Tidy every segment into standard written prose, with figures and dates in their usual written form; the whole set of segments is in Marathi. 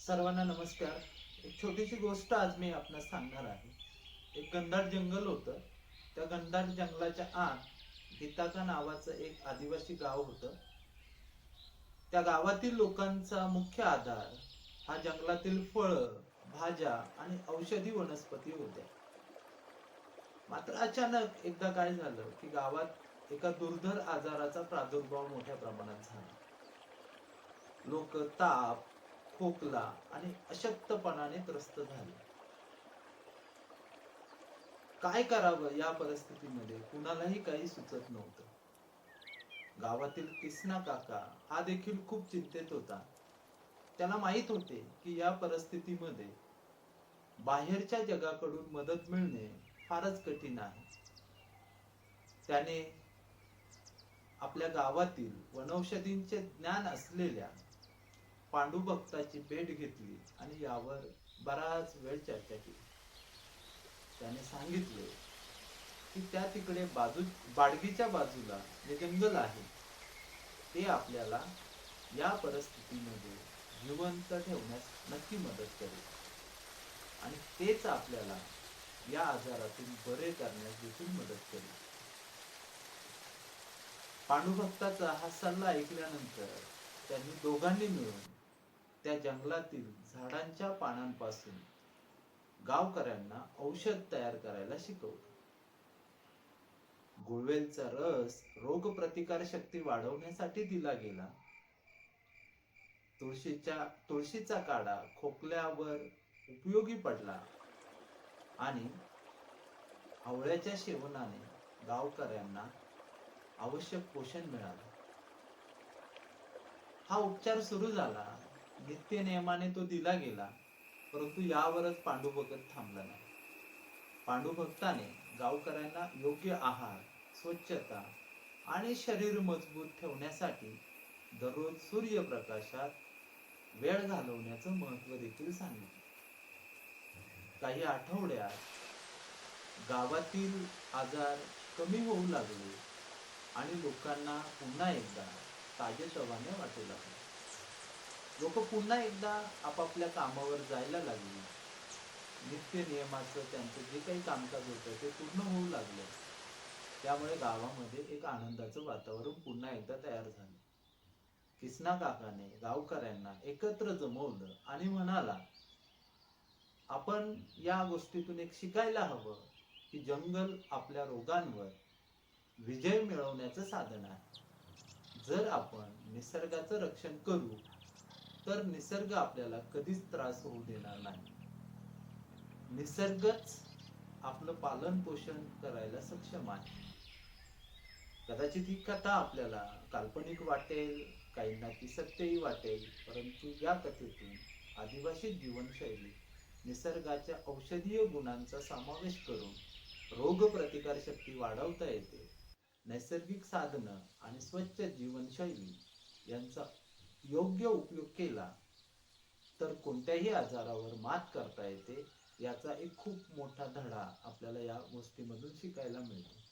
सर्वांना नमस्कार. एक छोटीशी गोष्ट आज मी आपणास सांगणार आहे. एक घनदाट जंगल होतं. त्या घनदाट जंगलाच्या आत हिताका नावाचं एक आदिवासी गाव होतं. त्या गावातील लोकांचा मुख्य आधार हा जंगलातील फळं, भाज्या आणि औषधी वनस्पती होत्या. मात्र अचानक एकदा काय झालं की गावात एका दुर्धर आजाराचा प्रादुर्भाव मोठ्या प्रमाणात झाला. लोक ताप, खोकला आणि अशक्तपणाने त्रस्त झाले. काय करावं या परिस्थितीमध्ये कुणालाही काही सुचत नव्हतं. गावातील किसना काका हा देखील खूप चिंतेत होता. त्याला माहित होते की या परिस्थितीमध्ये बाहेरच्या जगाकडून मदत मिळणे फारच कठीण आहे. त्याने आपल्या गावातील वनौषधींचे ज्ञान असलेल्या पांडुभक्ताची भेट घेतली आणि यावर बराच वेळ चर्चा केली. त्याने सांगितले की त्या तिकडे बाडगीच्या बाजूला जे जंगल आहे ते आपल्याला या परिस्थितीमध्ये जिवंत ठेवण्यास नक्की मदत करेल आणि तेच आपल्याला या आजारातून बरे करण्यास देखील मदत करेल. पांडुभक्ताचा हा सल्ला ऐकल्यानंतर त्यांनी दोघांनी मिळून त्या जंगलातील झाडांच्या पानांपासून गावकऱ्यांना औषध तयार करायला शिकवलं. गुळवेलचा रस रोगप्रतिकार शक्ती वाढवण्यासाठी दिला गेला. तुळशीचा काढा खोकल्यावर उपयोगी पडला आणि आवळ्याच्या सेवनाने गावकऱ्यांना आवश्यक पोषण मिळालं. हा उपचार सुरू झाला. नित्य नियमाने तो दिला गेला, परंतु यावरच पांडुभगत थांबला नाही. पांडुभक्ताने गावकऱ्यांना योग्य आहार, स्वच्छता आणि शरीर मजबूत ठेवण्यासाठी दररोज सूर्यप्रकाशात वेळ घालवण्याचं महत्त्व देखील सांगितलं. काही आठवड्यात गावातील आजार कमी होऊ लागले आणि लोकांना पुन्हा एकदा ताजेतवाने वाटू लागले. लोक पुन्हा एकदा आपापल्या कामावर जायला लागली. नित्य नियमाचं त्यांचं जे काही कामकाज होतं ते पूर्ण होऊ लागलं. त्यामुळे गावामध्ये एक आनंदाचं वातावरण पुन्हा एकदा तयार झालं. किसना काकाने गावकऱ्यांना एकत्र जमवलं आणि म्हणाला, आपण या गोष्टीतून एक शिकायला हवं की जंगल आपल्या रोगांवर विजय मिळवण्याचं साधन आहे. जर आपण निसर्गाचं रक्षण करू तर निसर्ग आपल्याला कधीच त्रास होऊ देणार नाही. निसर्गच आपलं पालन पोषण करायला सक्षम आहे. कदाचित ही कथा आपल्याला काल्पनिक वाटेल, काहींना ती सत्यही वाटेल, परंतु या कथेतून आदिवासी जीवनशैली निसर्गाच्या औषधीय गुणांचा समावेश करून रोग प्रतिकार शक्ती वाढवता येते. नैसर्गिक साधनं आणि स्वच्छ जीवनशैली यांचा योग्य उपयोग केला तर कोणत्याही आजारावर मात करता येते. याचा एक खूप मोठा धडा आपल्याला या गोष्टीमधून शिकायला मिळतो.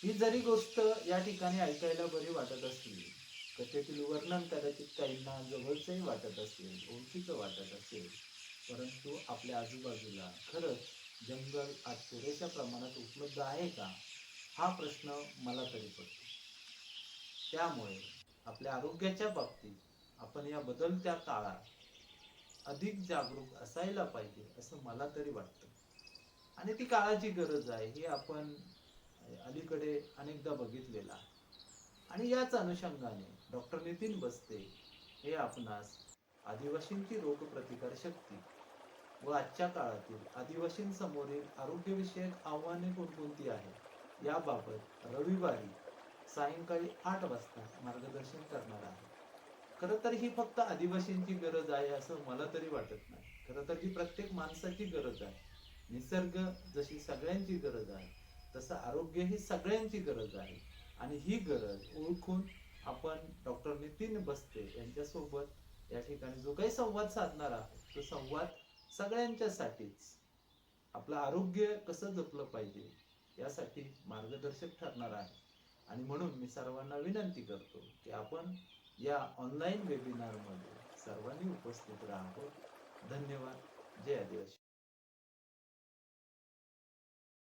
ही जरी गोष्ट या ठिकाणी ऐकायला बरी वाटत असली, कथेतील वर्णन कदाचित काहींना जवळचंही वाटत असेल, ओळखीचं वाटत असेल, परंतु आपल्या आजूबाजूला खरंच जंगल आज पुरेशा प्रमाणात उपलब्ध आहे का, हा प्रश्न मला तरी पडतो. त्यामुळे आपल्या आरोग्याच्या बाबतीत आपण या बदलत्या काळात अधिक जागरूक असायला पाहिजे असं मला तरी वाटतं. आणि ती काळाची गरज आहे हे आपण अलीकडे अनेकदा बघितलेलं आहे. आणि याच अनुषंगाने डॉक्टर नितीन बस्ते हे आपणास आदिवासींची रोगप्रतिकार शक्ती व आजच्या काळातील आदिवासींसमोरील आरोग्यविषयक आव्हाने कोणकोणती आहेत याबाबत रविवारी सायंकाळी 8 वाजता मार्गदर्शन करणार आहे. खरं तर ही फक्त आदिवासींची गरज आहे असं मला तरी वाटत नाही. खरं तर ही प्रत्येक माणसाची गरज आहे. निसर्ग जशी सगळ्यांची गरज आहे तसं आरोग्य ही सगळ्यांची गरज आहे. आणि ही गरज ओळखून आपण डॉक्टर नितीन बस्ते यांच्यासोबत या ठिकाणी जो काही संवाद साधणार आहोत तो संवाद सगळ्यांच्यासाठीच आपलं आरोग्य कसं जपलं पाहिजे यासाठी मार्गदर्शक ठरणार आहे. आणि म्हणून मी सर्वांना विनंती करतो की आपण या ऑनलाईन वेबिनारमध्ये सर्वांनी सर्वांनी उपस्थित राहावं. धन्यवाद. जय आदिवासी.